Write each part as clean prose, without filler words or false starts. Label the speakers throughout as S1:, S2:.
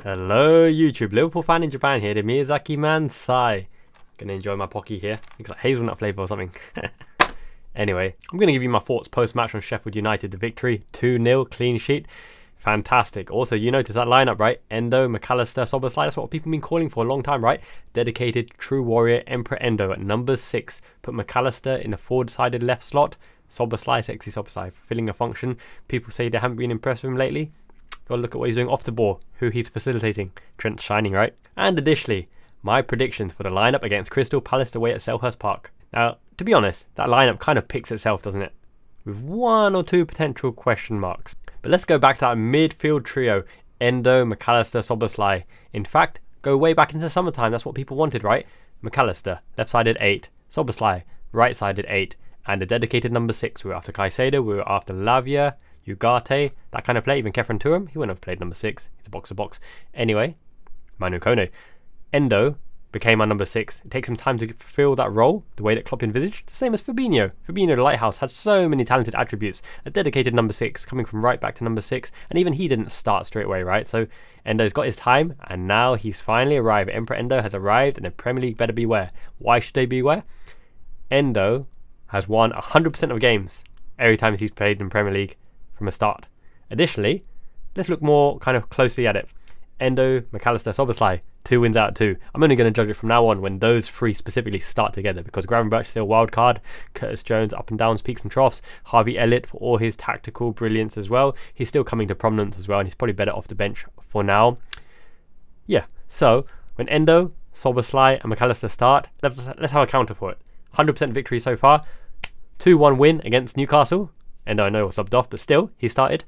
S1: Hello YouTube, Liverpool fan in Japan here, the Miyazaki man Sai. Gonna enjoy my pocky here. Looks like hazelnut flavour or something. Anyway, I'm gonna give you my thoughts post-match on Sheffield United, the victory, 2-0, clean sheet. Fantastic. Also, you notice that lineup, right? Endo, McAllister, Szoboszlai, that's what people have been calling for a long time, right? Dedicated, true warrior, Emperor Endo at number 6. Put McAllister in the forward-sided left slot. Szoboszlai, sexy Szoboszlai, fulfilling a function. People say they haven't been impressed with him lately. Gotta look at what he's doing off the ball, who he's facilitating. Trent's shining, right? And additionally, my predictions for the lineup against Crystal Palace away at Selhurst Park. Now, to be honest, that lineup kind of picks itself, doesn't it? With one or two potential question marks. But let's go back to that midfield trio. Endo, McAllister, Szoboszlai. In fact, go way back into summertime. That's what people wanted, right? McAllister, left-sided 8. Szoboszlai, right-sided 8. And a dedicated number 6. We were after Caicedo, we were after Lavia, Ugarte, that kind of play. Even Kefren Turam, he wouldn't have played number 6. He's a box-to-box. Anyway, Manu Kone. Endo became our number 6. It takes some time to fulfill that role the way that Klopp envisaged. The same as Fabinho. Fabinho, the lighthouse, had so many talented attributes. A dedicated number 6, coming from right back to number 6. And even he didn't start straight away, right? So Endo's got his time, and now he's finally arrived. Emperor Endo has arrived, and the Premier League better beware. Why should they beware? Endo has won 100% of games every time he's played in Premier League from a start. Additionally, let's look more kind of closely at it. Endo, McAllister, Szoboszlai, 2 wins out of 2. I'm only going to judge it from now on when those 3 specifically start together, because Gravenberch is still a wild card, Curtis Jones up and downs, peaks and troughs, Harvey Elliott for all his tactical brilliance as well. He's still coming to prominence as well, and he's probably better off the bench for now. Yeah, so when Endo, Szoboszlai and McAllister start, let's have a counter for it. 100% victory so far, 2-1 win against Newcastle. Endo I know was subbed off, but still, he started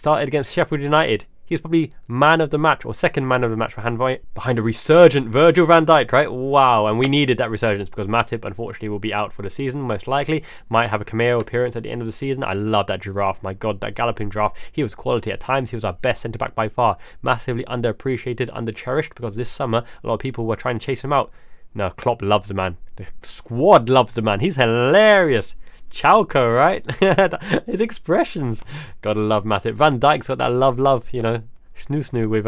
S1: against Sheffield United. He's probably man of the match, or second man of the match behind a resurgent Virgil van Dijk, right? Wow, and we needed that resurgence because Matip, unfortunately, will be out for the season, most likely. Might have a cameo appearance at the end of the season. I love that giraffe. My God, that galloping giraffe. He was quality at times. He was our best centre-back by far. Massively underappreciated, under-cherished, because this summer, a lot of people were trying to chase him out. No, Klopp loves the man. The squad loves the man. He's hilarious. Chalco, right? His expressions. Gotta love Matip. Van Dijk's got that love, you know, snoo with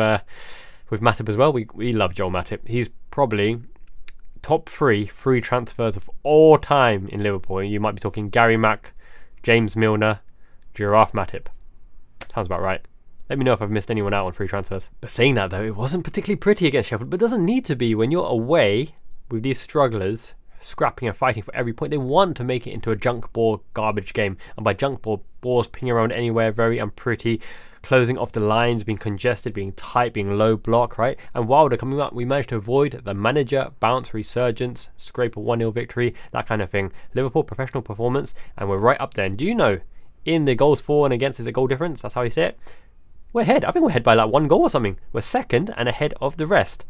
S1: Matip as well. We love Joel Matip. He's probably top 3 free transfers of all time in Liverpool. You might be talking Gary Mack, James Milner, Giraffe Matip. Sounds about right. Let me know if I've missed anyone out on free transfers. But saying that though, it wasn't particularly pretty against Sheffield, but it doesn't need to be when you're away with these strugglers, scrapping and fighting for every point. They want to make it into a junk ball garbage game, and by junk ball, balls pinging around anywhere, very unpretty, closing off the lines, being congested, being tight, being low block, right? And while they're coming up, we managed to avoid the manager bounce resurgence, scrape a 1-0 victory, that kind of thing. Liverpool professional performance, and we're right up there. And do you know, in the goals for and against is a goal difference, that's how you say it, we're ahead. I think we're ahead by like 1 goal or something. We're second and ahead of the rest.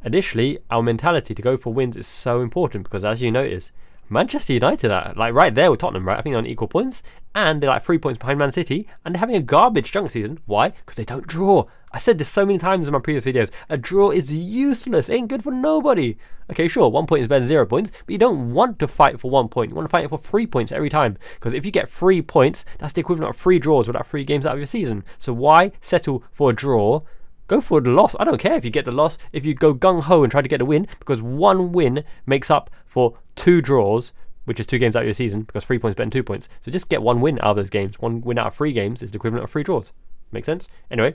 S1: Additionally, our mentality to go for wins is so important because, as you notice, Manchester United are like right there with Tottenham, right? I think they're on equal points, and they're like 3 points behind Man City, and they're having a garbage junk season. Why? Because they don't draw. I said this so many times in my previous videos. A draw is useless. It ain't good for nobody. Okay, sure, 1 point is better than 0 points, but you don't want to fight for 1 point. You want to fight for 3 points every time, because if you get 3 points, that's the equivalent of 3 draws without 3 games out of your season. So why settle for a draw? Go for the loss. I don't care if you get the loss, if you go gung-ho and try to get a win, because 1 win makes up for 2 draws, which is 2 games out of your season, because 3 points better than 2 points. So just get 1 win out of those games. 1 win out of 3 games is the equivalent of 3 draws. Make sense? Anyway,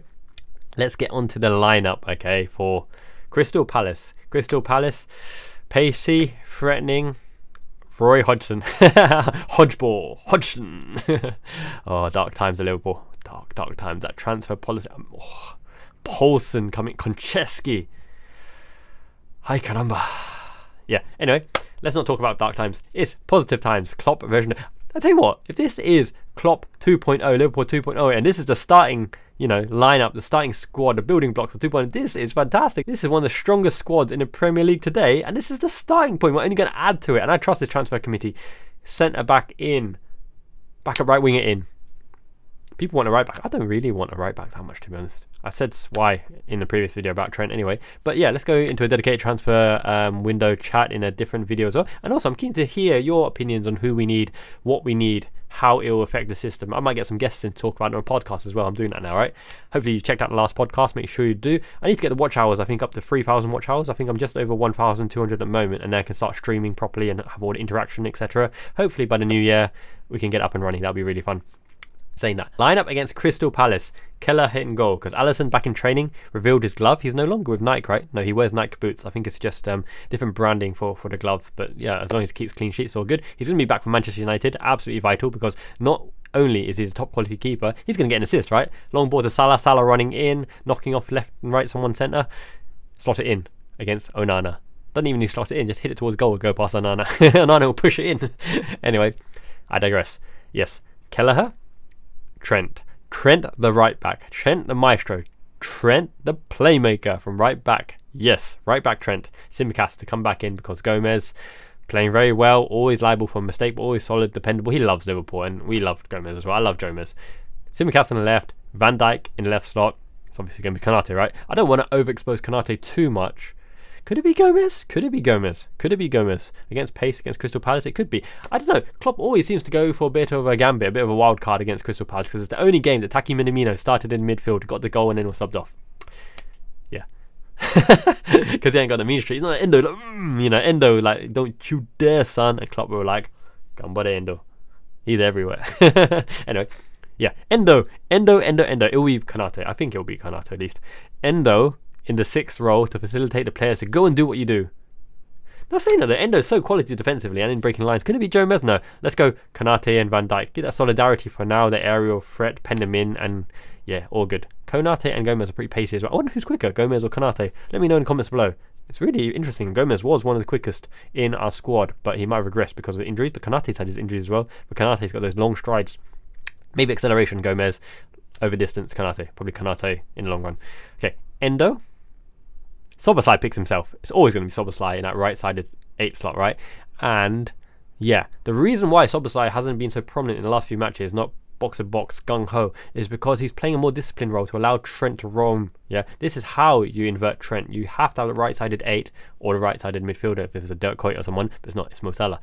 S1: let's get on to the lineup, okay, for Crystal Palace. Crystal Palace, pacey, threatening, Roy Hodgson. Hodgson. Oh, dark times at Liverpool. Dark times. That transfer policy. Oh. Paulson coming, Konchesky. Hi caramba. Yeah, anyway, let's not talk about dark times. It's positive times. Klopp version. I tell you what, if this is Klopp 2.0, Liverpool 2.0, and this is the starting, you know, lineup, the starting squad, the building blocks of 2.0, this is fantastic. This is one of the strongest squads in the Premier League today, and this is the starting point. We're only going to add to it, and I trust this transfer committee. Centre back in, backup right winger in. People want a right back. I don't really want a right back that much, to be honest. I said why in the previous video about Trent anyway. But yeah, let's go into a dedicated transfer window chat in a different video as well. And also, I'm keen to hear your opinions on who we need, what we need, how it will affect the system. I might get some guests in to talk about it on a podcast as well. I'm doing that now, right? Hopefully you checked out the last podcast. Make sure you do. I need to get the watch hours, I think, up to 3,000 watch hours. I think I'm just over 1,200 at the moment, and then I can start streaming properly and have all the interaction, etc. Hopefully by the new year we can get up and running. That'll be really fun. Saying that, lineup against Crystal Palace. Keller hitting goal, because Alisson back in training revealed his glove. He's no longer with Nike, right? No, he wears Nike boots. I think it's just different branding for the gloves. But yeah, as long as he keeps clean sheets, all good. He's going to be back for Manchester United. Absolutely vital, because not only is he a top quality keeper, he's going to get an assist, right? Long ball to Salah. Salah running in, knocking off left and right, someone centre. Slot it in against Onana. Doesn't even need to slot it in, just hit it towards goal and go past Onana. Onana will push it in. Anyway, I digress. Yes, Kelleher. Trent the right back, Trent the maestro, Trent the playmaker from right back. Yes, right back Trent. Tsimikas to come back in because Gomez playing very well, always liable for a mistake, but always solid, dependable. He loves Liverpool, and we love Gomez as well. I love Gomez. Tsimikas on the left, Van Dijk in the left slot. It's obviously going to be Konate, right? I don't want to overexpose Konate too much. Could it be Gomez? Could it be Gomez? Could it be Gomez? Against pace, against Crystal Palace? It could be. I don't know. Klopp always seems to go for a bit of a gambit, a bit of a wild card against Crystal Palace, because it's the only game that Taki Minamino started in midfield, got the goal, and then was subbed off. Yeah. Because he ain't got the mean streak. He's not like Endo, like, you know, Endo, like, don't you dare, son. And Klopp were like, Gambare Endo. He's everywhere. Anyway. Yeah. Endo. It will be Konate. I think it will be Konate at least. Endo in the 6th role to facilitate the players to go and do what you do. Not saying that the Endo is so quality defensively and in breaking lines. Could it be Joe Mesner? Let's go Konate and Van Dijk. Get that solidarity for now, the aerial threat, pen them in, and yeah, all good. Konate and Gomez are pretty pacey as well. I wonder who's quicker, Gomez or Konate? Let me know in the comments below. It's really interesting. Gomez was one of the quickest in our squad, but he might have regressed because of injuries. But Konate's had his injuries as well. But Konate's got those long strides. Maybe acceleration, Gomez. Over distance, Konate. Probably Konate in the long run. Okay, Endo. Szoboszlai picks himself. It's always going to be Szoboszlai in that right-sided 8 slot, right? And yeah, the reason why Szoboszlai hasn't been so prominent in the last few matches, not box-to-box, gung-ho, is because he's playing a more disciplined role to allow Trent to roam. Yeah, this is how you invert Trent. You have to have the right-sided 8 or the right-sided midfielder if it's a Dirk Kuyt or someone, but it's not, it's Mo Salah.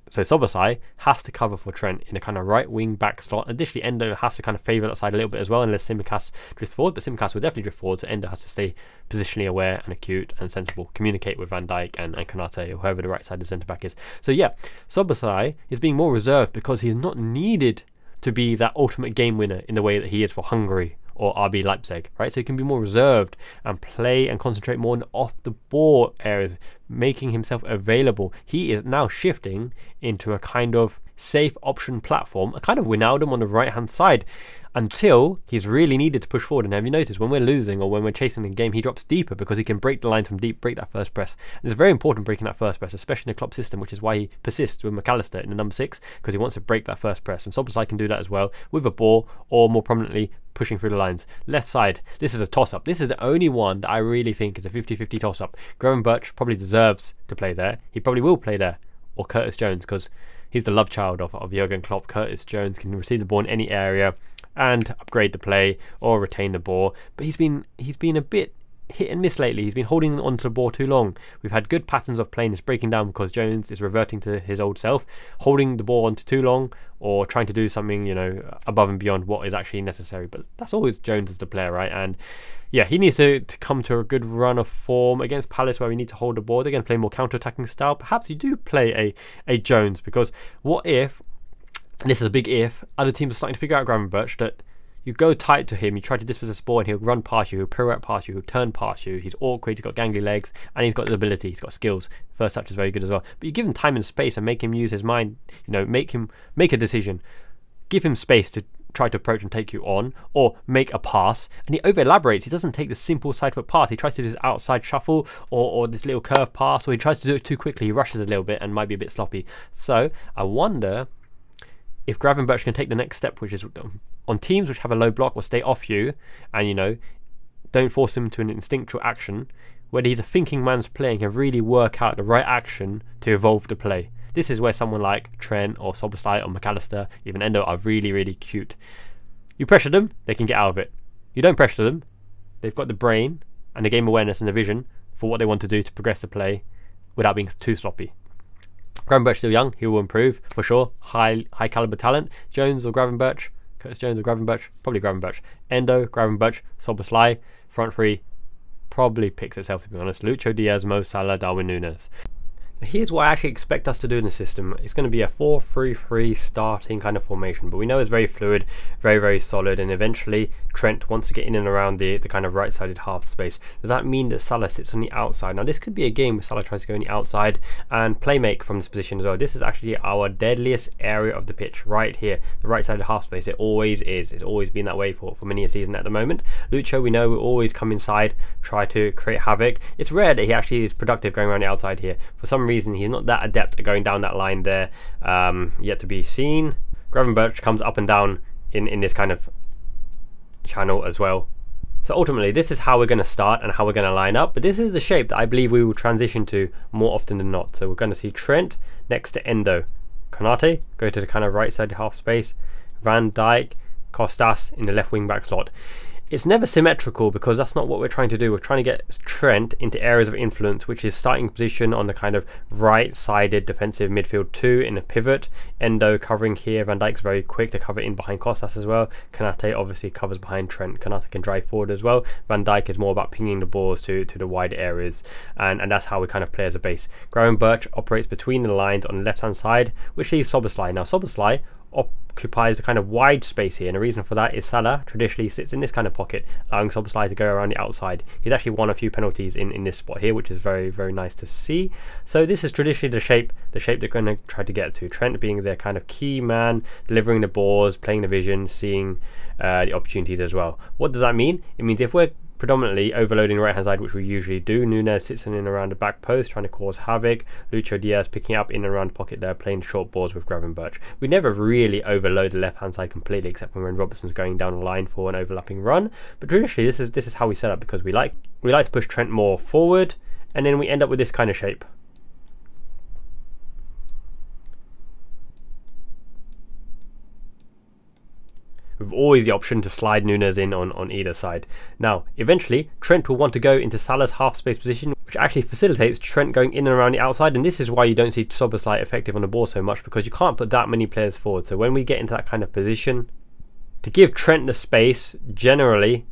S1: So Szoboszlai has to cover for Trent in a kind of right wing back slot. Additionally, Endo has to kind of favour that side a little bit as well, unless Tsimikas drifts forward. But Tsimikas will definitely drift forward, so Endo has to stay positionally aware and acute and sensible. Communicate with Van Dijk and Konate, or whoever the right sided centre back is. So yeah, Szoboszlai is being more reserved because he's not needed to be that ultimate game winner in the way that he is for Hungary or RB Leipzig, right? So he can be more reserved and play and concentrate more on off the ball areas, making himself available. He is now shifting into a kind of safe option platform, a kind of Wijnaldum on the right hand side, until he's really needed to push forward. And have you noticed when we're losing or when we're chasing the game, he drops deeper because he can break the lines from deep, break that first press. And it's very important breaking that first press, especially in the Klopp system, which is why he persists with McAllister in the number 6, because he wants to break that first press. And Szoboszlai can do that as well with a ball, or more prominently pushing through the lines. Left side, this is a toss-up. This is the only one that I really think is a 50-50 toss-up. Gravenberch probably deserves to play there. He probably will play there. Or Curtis Jones, because he's the love child of Jurgen Klopp. Curtis Jones can receive the ball in any area and upgrade the play or retain the ball. But he's been a bit hit and miss lately. He's been holding onto the ball too long. We've had good patterns of playing this breaking down because Jones is reverting to his old self, holding the ball onto too long or trying to do something, you know, above and beyond what is actually necessary. But that's always Jones as the player, right? And yeah, he needs to come to a good run of form against Palace where we need to hold the ball. They're going to play more counter-attacking style. Perhaps you do play a Jones, because what if, and this is a big if, other teams are starting to figure out Gravenberch, that you go tight to him, you try to dispossess the ball, and he'll run past you, he'll pirouette past you, he'll turn past you. He's awkward, he's got gangly legs, and he's got the ability, he's got skills. First touch is very good as well. But you give him time and space and make him use his mind, you know, make him make a decision. Give him space to try to approach and take you on, or make a pass, and he over elaborates. He doesn't take the simple side foot pass. He tries to do this outside shuffle or this little curve pass, or he tries to do it too quickly. He rushes a little bit and might be a bit sloppy. So I wonder if Gravenberch can take the next step, which is on teams which have a low block or stay off you, and you know, don't force him to an instinctual action, whether he's a thinking man's play and can really work out the right action to evolve the play. This is where someone like Trent or Szoboszlai or McAllister, even Endo, are really, really cute. You pressure them, they can get out of it. You don't pressure them, they've got the brain and the game awareness and the vision for what they want to do to progress the play without being too sloppy. Gravenberch still young, he will improve for sure. High caliber talent. Jones or Gravenberch? Curtis Jones or Gravenberch? Probably Gravenberch. Endo, Gravenberch, Szoboszlai. Front three probably picks itself, to be honest. Lucho Diaz, Mo Salah, Darwin Núñez. Here's what I actually expect us to do in the system. It's going to be a 4-3-3 starting kind of formation, but we know it's very fluid, very solid, and eventually Trent wants to get in and around the kind of right-sided half space. Does that mean that Salah sits on the outside? Now this could be a game where Salah tries to go on the outside and play make from this position as well. This is actually our deadliest area of the pitch right here, the right-sided half space. It always is. It's always been that way for many a season at the moment. Lucho, we know, will always come inside, try to create havoc. It's rare that he actually is productive going around the outside here. For some reason he's not that adept at going down that line there, yet to be seen. Gravenberch comes up and down in this kind of channel as well. So ultimately this is how we're going to start and how we're going to line up, but this is the shape that I believe we will transition to more often than not. So we're going to see Trent next to Endo, Konate go to the kind of right side half space, Van Dijk, Costas in the left wing back slot. It's never symmetrical because that's not what we're trying to do. We're trying to get Trent into areas of influence, which is starting position on the kind of right-sided defensive midfield 2 in a pivot. Endo covering here. Van Dijk's very quick to cover in behind Costas as well. Konate obviously covers behind Trent. Konate can drive forward as well. Van Dijk is more about pinging the balls to the wide areas, and that's how we kind of play as a base. Gravenberch operates between the lines on the left-hand side, which leaves Szoboszlai. Now Szoboszlai occupies the kind of wide space here, and the reason for that is Salah traditionally sits in this kind of pocket, allowing Szoboszlai to go around the outside. He's actually won a few penalties in this spot here, which is very nice to see. So this is traditionally the shape they're going to try to get to. Trent being their kind of key man, delivering the balls, playing the vision, seeing the opportunities as well. What does that mean? It means if we're predominantly overloading the right hand side, which we usually do, Núñez sits in and around the back post trying to cause havoc. Lucho Diaz picking up in and around the pocket there, playing short balls with Gravenberch. We never really overload the left hand side completely, except when Robertson's going down the line for an overlapping run. But traditionally this is how we set up, because we like to push Trent more forward, and then we end up with this kind of shape. With always the option to slide Núñez in on either side. Now, eventually, Trent will want to go into Salah's half space position, which actually facilitates Trent going in and around the outside, and this is why you don't see Szoboszlai effective on the ball so much, because you can't put that many players forward. So when we get into that kind of position, to give Trent the space, generally,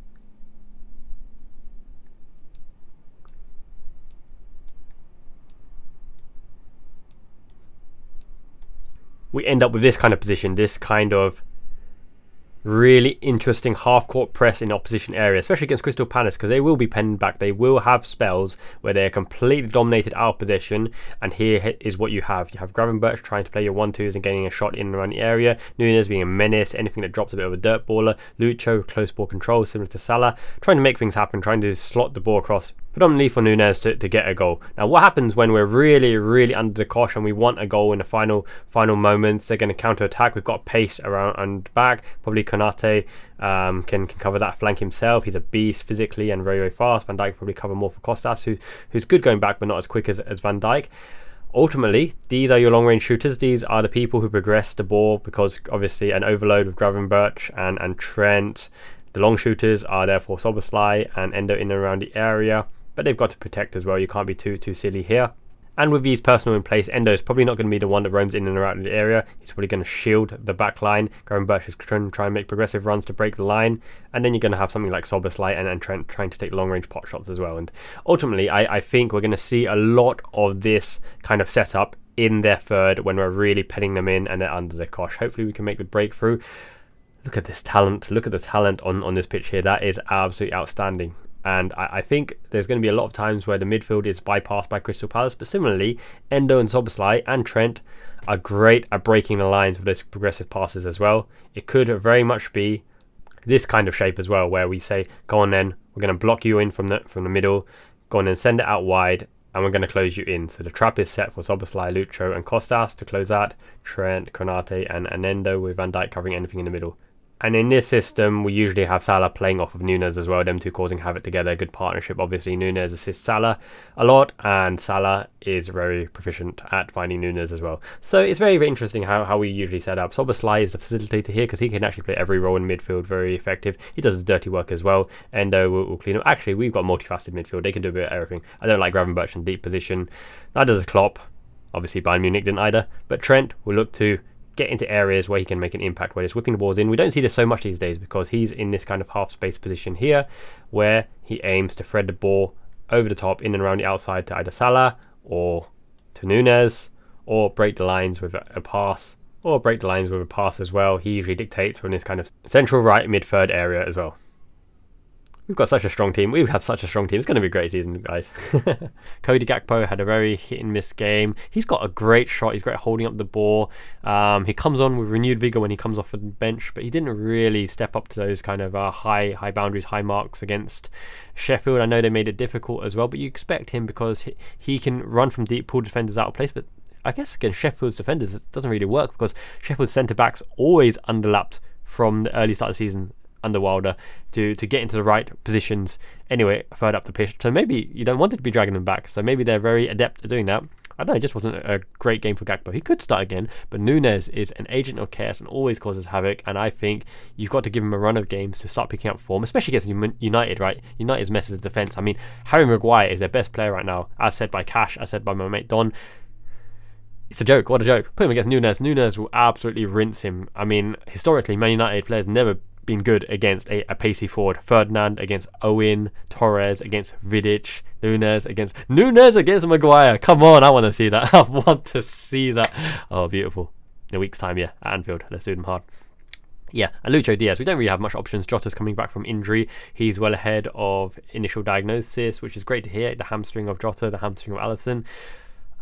S1: we end up with this kind of position, this kind of really interesting half-court press in opposition area, especially against Crystal Palace, because they will be penned back. They will have spells where they're completely dominated out of possession, and here is what you have. You have Gravenberch trying to play your 1-2s and getting a shot in and around the area, Núñez being a menace, anything that drops a bit of a dirt baller, Lucho close ball control similar to Salah, trying to make things happen, trying to slot the ball across, predominantly for Núñez to get a goal. Now what happens when we're really under the cosh and we want a goal in the final moments? They're going to counter attack. We've got pace around and back. Probably Konate can cover that flank himself. He's a beast physically and very fast. Van Dijk probably cover more for Costas, who's good going back but not as quick as Van Dijk. Ultimately, these are your long-range shooters. These are the people who progress the ball, because obviously an overload with Gravenberch and Trent. The long shooters are therefore Szoboszlai and Endo in and around the area, but they've got to protect as well. You can't be too silly here. And with these personnel in place, Endo is probably not going to be the one that roams in and around the area. He's probably going to shield the back line. Gravenberch is trying to try and make progressive runs to break the line. And then you're going to have something like Szoboszlai and Trent trying to take long-range pot shots as well. And ultimately, I think we're going to see a lot of this kind of setup in their third when we're really penning them in and they're under the cosh. Hopefully we can make the breakthrough. Look at this talent. Look at the talent on this pitch here. That is absolutely outstanding. And I think there's going to be a lot of times where the midfield is bypassed by Crystal Palace. But similarly, Endo and Szoboszlai and Trent are great at breaking the lines with those progressive passes as well. It could very much be this kind of shape as well, where we say, go on then, we're going to block you in from the middle, go on and send it out wide, and we're going to close you in. So the trap is set for Szoboszlai, Lucho and Costas to close that. Trent, Konate and Endo, with Van Dijk covering anything in the middle. And in this system, we usually have Salah playing off of Núñez as well, them two causing havoc together. Good partnership. Obviously, Núñez assists Salah a lot, and Salah is very proficient at finding Núñez as well. So it's very interesting how we usually set up. Szoboszlai is the facilitator here, because he can actually play every role in midfield, very effective. He does the dirty work as well. Endo will clean up. Actually, we've got multifaceted midfield. They can do a bit of everything. I don't like Gravenberch in deep position. That does a Klopp. Obviously Bayern Munich didn't either. But Trent will look to get into areas where he can make an impact, where he's whipping the balls in. We don't see this so much these days because he's in this kind of half space position here where he aims to thread the ball over the top in and around the outside to either Salah or to Nunez, or break the lines with a pass, as well. He usually dictates from this kind of central right mid-third area as well. We've got such a strong team. We have such a strong team. It's going to be a great season, guys. Cody Gakpo had a very hit and miss game. He's got a great shot. He's great at holding up the ball. He comes on with renewed vigor when he comes off the bench, but he didn't really step up to those kind of high boundaries, high marks against Sheffield. I know they made it difficult as well, but you expect him because he can run from deep, pull defenders out of place. But I guess against Sheffield's defenders, it doesn't really work because Sheffield's centre-backs always underlapped from the early start of the season under Wilder to get into the right positions anyway, further up the pitch. So maybe you don't want to be dragging them back. So maybe they're very adept at doing that. I don't know, it just wasn't a great game for Gakpo. He could start again, but Nunez is an agent of chaos and always causes havoc. And I think you've got to give him a run of games to start picking up form, especially against United, right? United's mess is defence. I mean, Harry Maguire is their best player right now, as said by Cash, as said by my mate Don. It's a joke. What a joke. Put him against Nunez. Nunez will absolutely rinse him. I mean, historically, Man United players never been good against a pacey forward. Ferdinand against Owen, Torres against Vidic, Nunez against Maguire. Come on, I want to see that. I want to see that. Oh, beautiful. In a week's time, yeah, at Anfield. Let's do them hard. Yeah, and Lucho Diaz, we don't really have much options. Jota's coming back from injury. He's well ahead of initial diagnosis, which is great to hear. The hamstring of Jota, the hamstring of Alisson.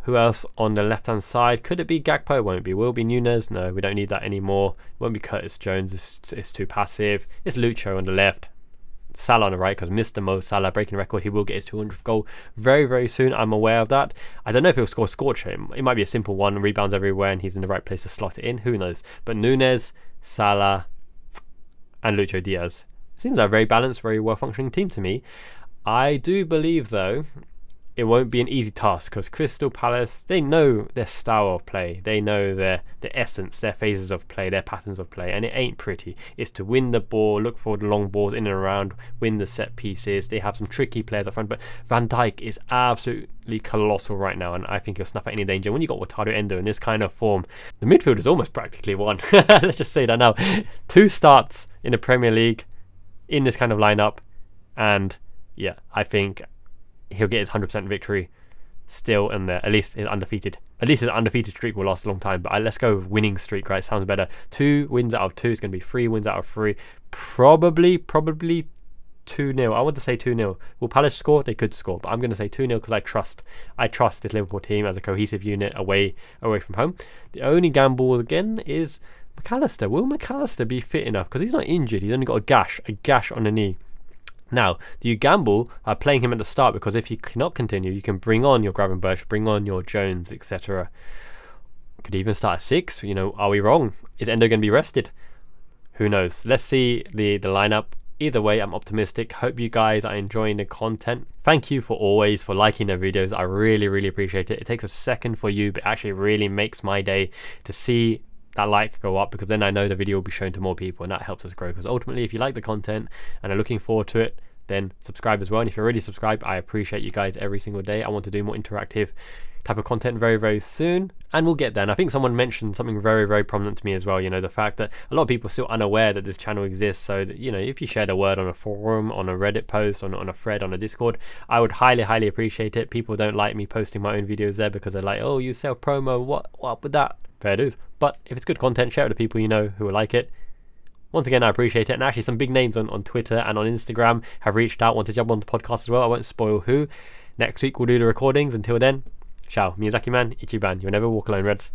S1: Who else on the left-hand side? Could it be Gakpo? Won't be. Will it be Nunez? No, we don't need that anymore. It won't be Curtis Jones. It's too passive. It's Lucho on the left. Salah on the right, because Mr. Mo Salah breaking the record. He will get his 200th goal very, very soon. I'm aware of that. I don't know if he'll score a scorcher. It might be a simple one, rebounds everywhere, and he's in the right place to slot it in. Who knows? But Nunez, Salah, and Lucho Diaz. Seems like a very balanced, very well-functioning team to me. I do believe, though, it won't be an easy task because Crystal Palace, they know their style of play. They know their essence, their phases of play, their patterns of play, and it ain't pretty. It's to win the ball, look for the long balls in and around, win the set pieces. They have some tricky players up front, but Van Dijk is absolutely colossal right now, and I think he'll snuff at any danger. When you got Wataru Endo in this kind of form, the midfield is almost practically won. Let's just say that now. 2 starts in the Premier League in this kind of lineup, and yeah, I think he'll get his 100% victory still in there. At least his undefeated streak will last a long time. But let's go with winning streak, right? Sounds better. 2 wins out of 2. It's going to be 3 wins out of 3. Probably 2-0. I want to say 2-0. Will Palace score? They could score, but I'm going to say 2-0 because I trust this Liverpool team as a cohesive unit away from home. The only gamble again is McAllister. Will McAllister be fit enough? Because he's not injured. He's only got a gash on the knee. Now, do you gamble by playing him at the start? Because if you cannot continue, you can bring on your Gravenberch, bring on your Jones, etc. Could even start at 6. You know, are we wrong? Is Endo going to be rested? Who knows? Let's see the lineup. Either way, I'm optimistic. Hope you guys are enjoying the content. Thank you for liking the videos. I really, really appreciate it. It takes a second for you, but actually really makes my day to see that like go up, because then I know the video will be shown to more people, and that helps us grow. Because ultimately, if you like the content and are looking forward to it, then subscribe as well. And if you're already subscribed, I appreciate you guys every single day. I want to do more interactive type of content very, very soon, and we'll get there. And I think someone mentioned something very, very prominent to me as well, you know, the fact that a lot of people are still unaware that this channel exists. So that, you know, if you share the word on a forum, on a Reddit post, on a thread, on a Discord, I would highly, highly appreciate it. People don't like me posting my own videos there because they're like, oh, you sell promo, what up with that? Fair dues. But if it's good content, share it to people you know who will like it. Once again, I appreciate it. And actually, some big names on Twitter and on Instagram have reached out, want to jump on the podcast as well. I won't spoil who. Next week, we'll do the recordings. Until then, ciao. Miyazaki man, Ichiban. You'll never walk alone, Reds.